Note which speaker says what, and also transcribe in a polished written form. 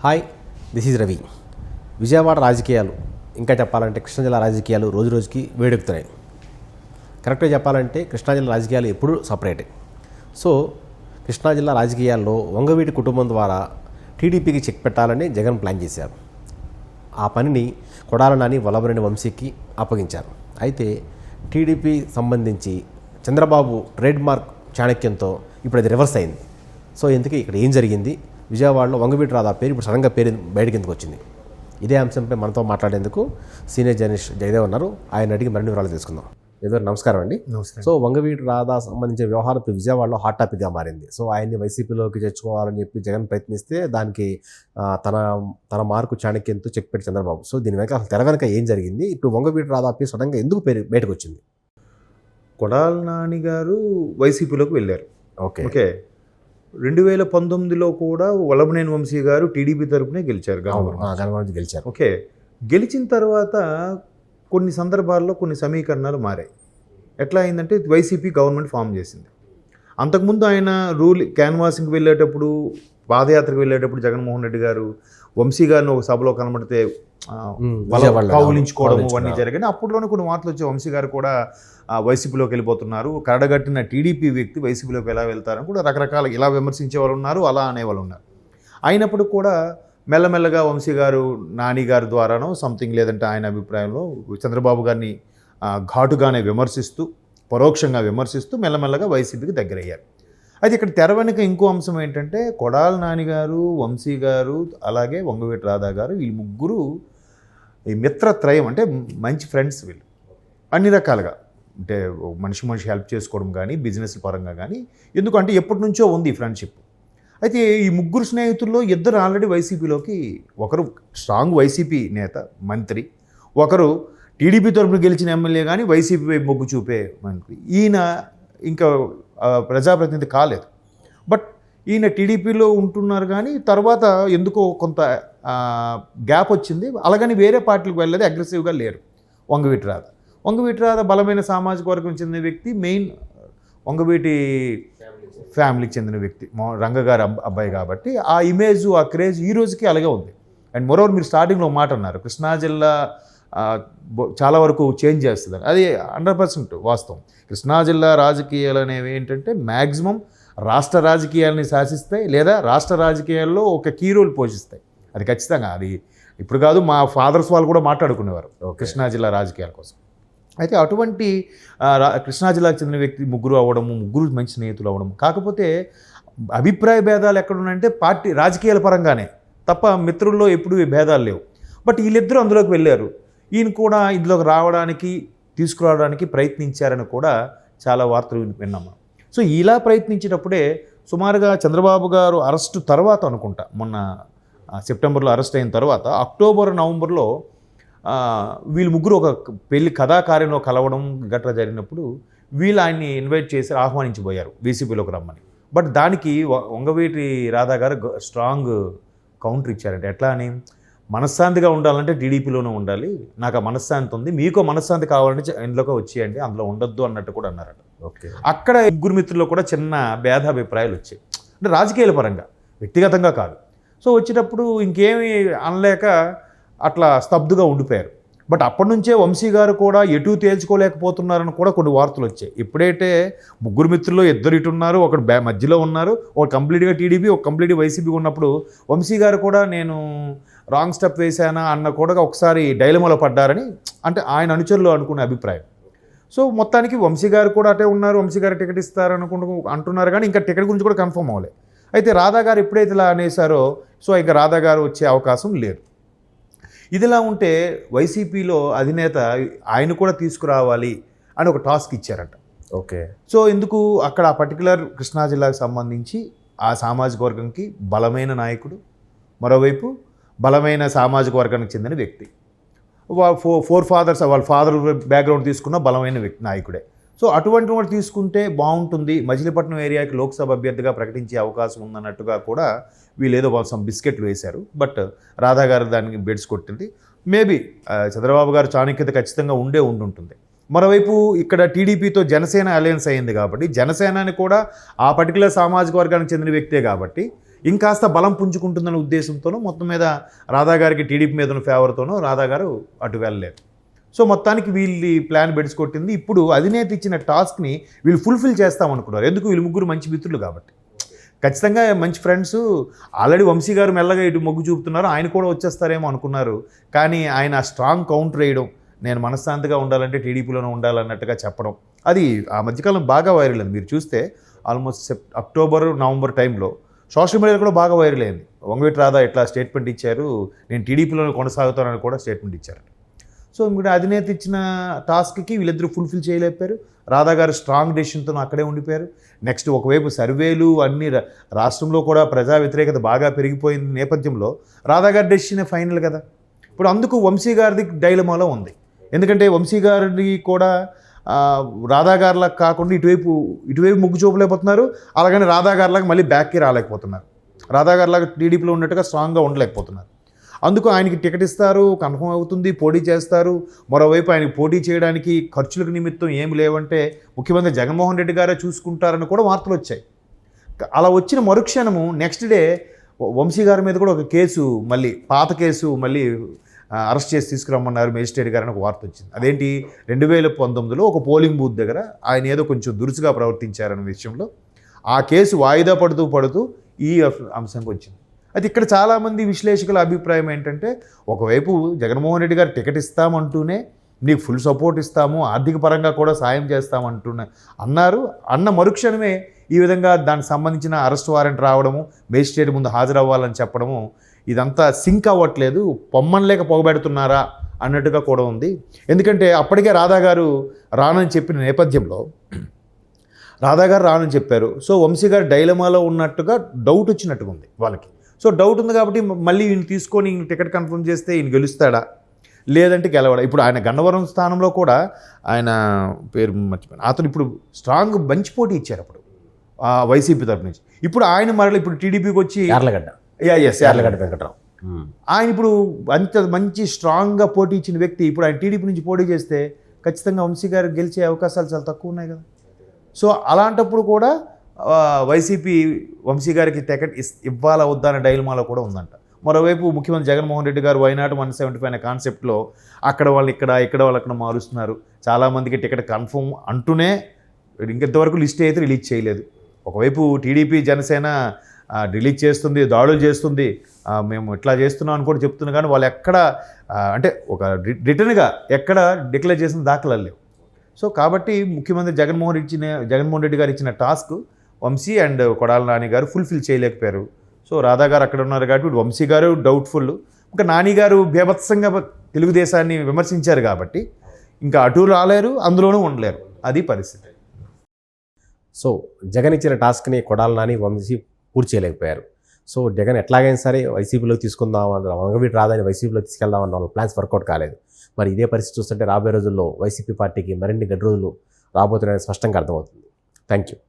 Speaker 1: Hi, this is Ravi. Vijayawada రాజకీయాలు, ఇంకా చెప్పాలంటే కృష్ణా జిల్లా రాజకీయాలు రోజు రోజుకి వేడెక్కుతున్నాయి. కరెక్ట్గా చెప్పాలంటే కృష్ణా జిల్లా రాజకీయాలు ఎప్పుడూ సపరేటే. సో కృష్ణా జిల్లా రాజకీయాల్లో వంగవీటి కుటుంబం ద్వారా టీడీపీకి చెక్ పెట్టాలని జగన్ ప్లాన్ చేశారు. ఆ పనిని కొడాల నాని, వల్లభనేని వంశీకి అప్పగించారు. అయితే టీడీపీ సంబంధించి చంద్రబాబు ట్రేడ్ మార్క్ చాణక్యంతో ఇప్పుడు అది రివర్స్ అయింది. సో ఎందుకు ఇక్కడ ఏం జరిగింది, విజయవాడలో వంగవీటి రాధా పేరు ఇప్పుడు సడన్గా పేరు బయటకి ఎందుకు వచ్చింది? ఇదే అంశంపై మనతో మాట్లాడేందుకు సీనియర్ జర్నలిస్ట్ జయదేవ్ ఉన్నారు. ఆయన అడిగి మరిన్ని వివరాలు తెలుసుకుందాం. జయదేవ్, నమస్కారం అండి.
Speaker 2: నమస్తే.
Speaker 1: సో వంగవీటి రాధా సంబంధించిన వ్యవహారం ఇప్పుడు విజయవాడలో హాట్ టాపిక్గా మారింది. సో ఆయన్ని వైసీపీలోకి తెచ్చుకోవాలని చెప్పి జగన్ ప్రయత్నిస్తే దానికి తన మార్కు చాణక్యంతో చెక్ పెట్టి చంద్రబాబు. సో దీని వెనక అసలు తెర వెనక ఏం జరిగింది? ఇప్పుడు వంగవీటి రాధా పేరు సడన్గా ఎందుకు పేరు బయటకు వచ్చింది?
Speaker 2: కొడాల నాని గారు వైసీపీలోకి వెళ్ళారు.
Speaker 1: ఓకే.
Speaker 2: 2019లో కూడా వల్లభనేని వంశీ గారు టీడీపీ తరపునే గెలిచారు.
Speaker 1: గవర్నమెంట్ గెలిచారు.
Speaker 2: ఓకే. గెలిచిన తర్వాత కొన్ని సందర్భాల్లో కొన్ని సమీకరణాలు మారాయి. ఎట్లా అయిందంటే వైసీపీ గవర్నమెంట్ ఫామ్ చేసింది. అంతకుముందు ఆయన క్యాన్వాసింగ్కి వెళ్ళేటప్పుడు, పాదయాత్రకు వెళ్ళేటప్పుడు జగన్మోహన్ రెడ్డి గారు వంశీ గారిని ఒక సభలో కనబడితే కౌలించుకోవడం అవన్నీ జరిగాయి. అప్పట్లోనే కొన్ని వార్తలు వచ్చాయి, వంశీ గారు కూడా వైసీపీలోకి వెళ్ళిపోతున్నారు, కరడగట్టిన టీడీపీ వ్యక్తి వైసీపీలోకి ఎలా వెళ్తారని కూడా రకరకాల ఇలా విమర్శించే వాళ్ళు ఉన్నారు, అలా అనేవాళ్ళు ఉన్నారు. అయినప్పుడు కూడా మెల్లమెల్లగా వంశీ గారు నాని గారి ద్వారానో సంథింగ్, లేదంటే ఆయన అభిప్రాయంలో చంద్రబాబు గారిని ఘాటుగానే విమర్శిస్తూ, పరోక్షంగా విమర్శిస్తూ మెల్లమెల్లగా వైసీపీకి దగ్గరయ్యారు. అయితే ఇక్కడ తెర వెనుక ఇంకో అంశం ఏంటంటే కొడాల నాని గారు, వంశీ గారు, అలాగే వంగవీటి రాధా గారు, వీళ్ళు ముగ్గురు ఈ మిత్రత్రయం, అంటే మంచి ఫ్రెండ్స్ వీళ్ళు అన్ని రకాలుగా. అంటే మనిషి హెల్ప్ చేసుకోవడం కానీ, బిజినెస్ పరంగా కానీ, ఎందుకంటే ఎప్పటి నుంచో ఉంది ఈ ఫ్రెండ్షిప్. అయితే ఈ ముగ్గురు స్నేహితుల్లో ఇద్దరు ఆల్రెడీ వైసీపీలోకి, ఒకరు స్ట్రాంగ్ వైసీపీ నేత మంత్రి, ఒకరు టీడీపీ తరపున గెలిచిన ఎమ్మెల్యే కానీ వైసీపీ వైపు మొగ్గు చూపే మంత్రి. ఈయన ఇంకా ప్రజాప్రతినిధి కాలేదు, బట్ ఈయన టీడీపీలో ఉంటున్నారు. కానీ తర్వాత ఎందుకో కొంత గ్యాప్ వచ్చింది. అలాగని వేరే పార్టీలకు వెళ్ళలేదు, అగ్రెసివ్గా లేరు వంగవీటి రాధా బలమైన సామాజిక వర్గం చెందిన వ్యక్తి, మెయిన్ వంగవీటి ఫ్యామిలీకి చెందిన వ్యక్తి, రంగగారి అబ్బాయి. కాబట్టి ఆ ఇమేజ్, ఆ క్రేజ్ ఈ రోజుకి అలాగే ఉంది. అండ్ మరోవర్ మీరు స్టార్టింగ్లో మాట అన్నారు, కృష్ణా జిల్లా చాలా వరకు చేంజ్ చేస్తుంది. అది 100% వాస్తవం. కృష్ణా జిల్లా రాజకీయాలు అనేవి ఏంటంటే మ్యాక్సిమం రాష్ట్ర రాజకీయాలని శాసిస్తాయి, లేదా రాష్ట్ర రాజకీయాల్లో ఒక కీ రోల్ పోషిస్తాయి. అది ఖచ్చితంగా, అది ఇప్పుడు కాదు, మా ఫాదర్స్ వాళ్ళు కూడా మాట్లాడుకునేవారు కృష్ణా జిల్లా రాజకీయాల కోసం. అయితే అటువంటి కృష్ణా జిల్లాకు చెందిన వ్యక్తి ముగ్గురు అవ్వడము, ముగ్గురు మంచి స్నేహితులు అవ్వడము. కాకపోతే అభిప్రాయ భేదాలు ఎక్కడున్నాయంటే పార్టీ రాజకీయాల పరంగానే తప్ప మిత్రుల్లో ఎప్పుడూ భేదాలు లేవు. బట్ వీళ్ళిద్దరూ అందులోకి వెళ్ళారు. ఈయన కూడా ఇందులోకి రావడానికి, తీసుకురావడానికి ప్రయత్నించారని కూడా చాలా వార్తలు విన్నాము. సో ఇలా ప్రయత్నించేటప్పుడే సుమారుగా చంద్రబాబు గారు అరెస్టు తర్వాత అనుకుంటా, మొన్న సెప్టెంబర్లో అరెస్ట్ అయిన తర్వాత అక్టోబర్, నవంబర్లో వీళ్ళు ముగ్గురు ఒక పెళ్లి కథాకార్యంలో కలవడం గట్రా జరిగినప్పుడు వీళ్ళు ఆయన్ని ఇన్వైట్ చేసి ఆహ్వానించిపోయారు వైసీపీలోకి రమ్మని. బట్ దానికి వంగవీటి రాధా గారు స్ట్రాంగ్ కౌంటర్ ఇచ్చారంటే, ఎట్లా అని, మనశ్శాంతిగా ఉండాలంటే టీడీపీలోనే ఉండాలి, నాకు ఆ మనశ్శాంతి ఉంది, మీకు మనశ్శాంతి కావాలంటే ఇందులోకి వచ్చేయండి, అందులో ఉండొద్దు అన్నట్టు కూడా అన్నారట.
Speaker 1: ఓకే.
Speaker 2: అక్కడ ముగ్గురు మిత్రుల్లో కూడా చిన్న భేదాభిప్రాయాలు వచ్చాయి, అంటే రాజకీయాల పరంగా, వ్యక్తిగతంగా కాదు. సో వచ్చేటప్పుడు ఇంకేమీ అనలేక అట్లా స్తబ్దుగా ఉండిపోయారు. బట్ అప్పటి నుంచే వంశీ గారు కూడా ఎటు తేల్చుకోలేకపోతున్నారని కూడా కొన్ని వార్తలు వచ్చాయి. ఎప్పుడైతే ముగ్గురు మిత్రుల్లో ఇద్దరు ఇటు ఉన్నారు, ఒకడు మధ్యలో ఉన్నారు, ఒక కంప్లీట్గా టీడీపీ, ఒక కంప్లీట్గా వైసీపీ ఉన్నప్పుడు వంశీ గారు కూడా నేను రాంగ్ స్టెప్ వేశానా అన్న కూడా ఒకసారి డైలమాలో పడ్డారని, అంటే ఆయన అనుచరులు అనుకునే అభిప్రాయం. సో మొత్తానికి వంశీ గారు కూడా అటే ఉన్నారు, వంశీ గారు టికెట్ అంటున్నారు, కానీ ఇంకా టికెట్ గురించి కూడా కన్ఫర్మ్ అవ్వలేదు. అయితే రాధా గారు ఎప్పుడైతే ఇలా అనేసారో, సో ఇంకా రాధా గారు వచ్చే అవకాశం లేదు. ఇదిలా ఉంటే వైసీపీలో అధినేత ఆయన కూడా తీసుకురావాలి అని ఒక టాస్క్ ఇచ్చారట.
Speaker 1: ఓకే.
Speaker 2: సో ఎందుకు అక్కడ ఆ పర్టికులర్ కృష్ణా జిల్లాకు సంబంధించి ఆ సామాజిక వర్గంకి బలమైన నాయకుడు, మరోవైపు బలమైన సామాజిక వర్గానికి చెందిన వ్యక్తి, ఫోర్ ఫాదర్స్, వాళ్ళ ఫాదర్ బ్యాక్గ్రౌండ్ తీసుకున్న బలమైన నాయకుడే. సో అటువంటి వాడు తీసుకుంటే బాగుంటుంది, మచిలీపట్నం ఏరియాకి లోక్సభ అభ్యర్థిగా ప్రకటించే అవకాశం ఉందన్నట్టుగా కూడా వీళ్ళు ఏదో సంబిస్కెట్లు వేశారు. బట్ రాధా గారు దానికి బెడ్స్ కొట్టింది. మేబీ చంద్రబాబు గారు చాణక్యత ఖచ్చితంగా ఉండుంటుంది. మరోవైపు ఇక్కడ టీడీపీతో జనసేన అలయన్స్ అయింది కాబట్టి, జనసేనని కూడా ఆ పర్టికులర్ సామాజిక వర్గానికి చెందిన వ్యక్తే కాబట్టి ఇంకాస్త బలం పుంజుకుంటుందనే ఉద్దేశంతోనూ మొత్తం మీద రాధా గారికి టీడీపీ మీద ఉన్న ఫేవర్తోనూ రాధా గారు అటు వెళ్ళలేదు. సో మొత్తానికి వీళ్ళు ప్లాన్ బెడ్స్ కొట్టింది. ఇప్పుడు అధినేత ఇచ్చిన టాస్క్ని వీళ్ళు ఫుల్ఫిల్ చేస్తామనుకున్నారు. ఎందుకు? వీళ్ళు ముగ్గురు మంచి మిత్రులు కాబట్టి, ఖచ్చితంగా మంచి ఫ్రెండ్స్. ఆల్రెడీ వంశీ గారు మెల్లగా ఇటు మొగ్గు చూపుతున్నారు, ఆయన కూడా వచ్చేస్తారేమో అనుకున్నారు. కానీ ఆయన స్ట్రాంగ్ కౌంటర్ వేయడం, నేను మనశ్శాంతిగా ఉండాలంటే టీడీపీలోనే ఉండాలన్నట్టుగా చెప్పడం, అది ఆ మధ్యకాలం బాగా వైరల్ అయింది. మీరు చూస్తే ఆల్మోస్ట్ అక్టోబర్ నవంబర్ టైంలో సోషల్ మీడియాలో కూడా బాగా వైరల్ అయింది. వంగవీటి రాధా ఇట్లా స్టేట్మెంట్ ఇచ్చారు, నేను టీడీపీలోనే కొనసాగుతానని కూడా స్టేట్మెంట్ ఇచ్చారు. సో ఇప్పుడు అధినేత ఇచ్చిన టాస్క్కి వీళ్ళిద్దరూ ఫుల్ఫిల్ చేయలేకపోయారు. రాధా గారు స్ట్రాంగ్ డెసిషన్తో అక్కడే ఉండిపోయారు. నెక్స్ట్ ఒకవైపు సర్వేలు అన్ని రాష్ట్రంలో కూడా ప్రజా వ్యతిరేకత బాగా పెరిగిపోయిన నేపథ్యంలో రాధా గారి డెసిషనే ఫైనల్ కదా. ఇప్పుడు అందుకు వంశీ గారిది డైలమాలో ఉంది. ఎందుకంటే వంశీ గారిని కూడా రాధా గారిలా కాకుండా ఇటువైపు మొగ్గు చూపలేకపోతున్నారు. అలాగని రాధా గారిలాగా మళ్ళీ బ్యాక్కి రాలేకపోతున్నారు. రాధా గారిలాగా టీడీపీలో ఉన్నట్టుగా స్ట్రాంగ్గా ఉండలేకపోతున్నారు. అందుకు ఆయనకి టికెట్ ఇస్తారు, కన్ఫర్మ్ అవుతుంది, పోటీ చేస్తారు. మరోవైపు ఆయనకి పోటీ చేయడానికి ఖర్చులకు నిమిత్తం ఏమి లేవంటే ముఖ్యమంత్రి జగన్మోహన్ రెడ్డి గారే చూసుకుంటారని కూడా వార్తలు వచ్చాయి. అలా వచ్చిన మరుక్షణము నెక్స్ట్ డే వంశీ గారి మీద కూడా ఒక కేసు, మళ్ళీ పాత కేసు మళ్ళీ అరెస్ట్ చేసి తీసుకురమ్మన్నారు మేజిస్ట్రేట్ గారని ఒక వార్త వచ్చింది. అదేంటి, 2019లో ఒక పోలింగ్ బూత్ దగ్గర ఆయన ఏదో కొంచెం దురుసుగా ప్రవర్తించారనే విషయంలో ఆ కేసు వాయిదా పడుతూ ఈ అంశంకి వచ్చింది. అయితే ఇక్కడ చాలామంది విశ్లేషకుల అభిప్రాయం ఏంటంటే, ఒకవైపు జగన్మోహన్ రెడ్డి గారు టికెట్ ఇస్తామంటూనే నీకు ఫుల్ సపోర్ట్ ఇస్తాము, ఆర్థిక పరంగా కూడా సాయం చేస్తామంటూనే అన్న మరుక్షణమే ఈ విధంగా దానికి సంబంధించిన అరెస్ట్ వారెంట్ రావడము, మేజిస్ట్రేట్ ముందు హాజరవ్వాలని చెప్పడము, ఇదంతా సింక్ అవ్వట్లేదు, పొమ్మనలేక పొగబెడుతున్నారా అన్నట్టుగా కూడా ఉంది. ఎందుకంటే అప్పటికే రాధా గారు రానని చెప్పిన నేపథ్యంలో రాధా గారు రానని చెప్పారు. సో వంశీ గారు డైలమాలో ఉన్నట్టుగా డౌట్ వచ్చినట్టుగా ఉంది వాళ్ళకి. సో డౌట్ ఉంది కాబట్టి మళ్ళీ ఈయన తీసుకొని ఈయన టికెట్ కన్ఫర్మ్ చేస్తే ఈయన గెలుస్తాడా లేదంటే గెలవడా. ఇప్పుడు ఆయన గన్నవరం స్థానంలో కూడా ఆయన పేరు మర్చిపోయాను, అతను ఇప్పుడు స్ట్రాంగ్ మంచి పోటీ ఇచ్చారు అప్పుడు వైసీపీ తరపు నుంచి. ఇప్పుడు ఆయన మరలా ఇప్పుడు టీడీపీకి వచ్చి
Speaker 1: యార్లగడ్డ వెంకటరావు
Speaker 2: ఆయన ఇప్పుడు అంత మంచి స్ట్రాంగ్గా పోటీ ఇచ్చిన వ్యక్తి ఇప్పుడు ఆయన టీడీపీ నుంచి పోటీ చేస్తే ఖచ్చితంగా వంశీ గారు గెలిచే అవకాశాలు చాలా తక్కువ ఉన్నాయి కదా. సో అలాంటప్పుడు కూడా వైసీపీ వంశీ గారికి టికెట్ ఇవ్వాలా వద్దా అనే డైలమాలో కూడా ఉందంట. మరోవైపు ముఖ్యమంత్రి జగన్మోహన్ రెడ్డి గారు వైనాట్ 175 అనే కాన్సెప్ట్లో అక్కడ వాళ్ళు ఇక్కడ వాళ్ళు అక్కడ మారుస్తున్నారు. చాలామందికి టికెట్ కన్ఫర్మ్ అంటూనే ఇంకెంతవరకు లిస్ట్ అయితే రిలీజ్ చేయలేదు. ఒకవైపు టీడీపీ జనసేన రిలీజ్ చేస్తుంది, దాడులు చేస్తుంది, మేము ఇట్లా చేస్తున్నాం అని కూడా చెప్తున్నా, కానీ వాళ్ళు ఎక్కడ అంటే ఒక రిటర్న్గా ఎక్కడ డిక్లేర్ చేసిన దాఖలాలు లేవు. సో కాబట్టి ముఖ్యమంత్రి జగన్మోహన్ రెడ్డి గారు ఇచ్చిన టాస్క్ వంశీ అండ్ కొడాల నాని గారు ఫుల్ఫిల్ చేయలేకపోయారు. సో రాధా గారు అక్కడ ఉన్నారు కాబట్టి వంశీ గారు డౌట్ఫుల్, ఇంకా నాని గారు బీభత్సంగా తెలుగుదేశాన్ని విమర్శించారు కాబట్టి ఇంకా అటు రాలేరు, అందులోనూ ఉండలేరు, అది పరిస్థితి.
Speaker 1: సో జగన్ ఇచ్చిన టాస్క్ని కొడాల నాని వంశీ పూర్తి చేయలేకపోయారు. సో జగన్ ఎట్లాగైనా సరే వైసీపీలోకి తీసుకుందాం అన్న, వంగవీటి రాధాని వైసీపీలో తీసుకెళ్దాం అన్న వాళ్ళ ప్లాన్స్ వర్కౌట్ కాలేదు. మరి ఇదే పరిస్థితి చూస్తుంటే రాబోయే రోజుల్లో వైసీపీ పార్టీకి మరిన్ని గడ్డు రోజులు రాబోతున్నాయని స్పష్టంగా అర్థమవుతుంది. Thank you.